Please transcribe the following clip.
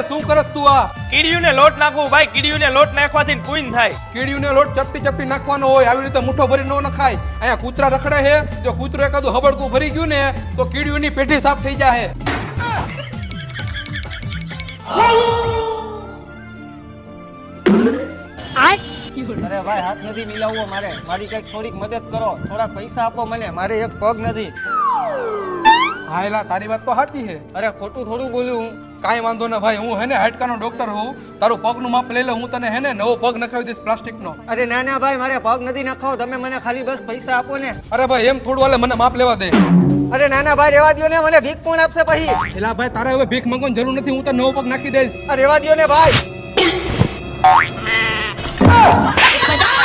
શું કરસ તું આ? કીડીયુંને લોટ નાખવું ભાઈ, કીડીયુંને લોટ નાખવાથી કુઈન થાય. કીડીયુંને લોટ ચપટી ચપટી નાખવાનો હોય, આવી રીતે મુઠ્ઠો ભરી ન નખાય. અહીંયા કૂતરા રખડે છે, જો કૂતરું એકાદું હબડકું ભરી ગયું ને તો કીડીયુંની પેઢી સાફ થઈ જાય. અરે ભાઈ હાથ નથી મિલાવવો મારે, મારી કઈક થોડીક મદદ કરો, થોડાક પૈસા આપો મને, મારે એક પગ નથી. હા એલા તારી વાત તો સાચી છે. અરે ખોટું થોડું બોલ્યું હું. કાંઈ વાંધો ને ભાઈ, હું હેને હાડકાનો ડોક્ટર હોઉં, તારું પગનું માપ લઈ લે, હું તને હેને નવો પગ નખાવી દઈશ પ્લાસ્ટિકનો. અરે ના ના ભાઈ, મારે પગ નથી નખાવો, તમે મને ખાલી બસ પૈસા આપો ને. અરે ભાઈ એમ થોડું હાલે, મને માપ લેવા દે. અરે નાના ભાઈ રેવા દ્યો ને, મને ભીખ કોણ આપશે પછી? એલા ભાઈ તારે હવે ભીખ માંગવાની જરૂર નથી, હું તને નવો પગ નાખી દઈશ. અરે રેવા દ્યો ને ભાઈ. મજા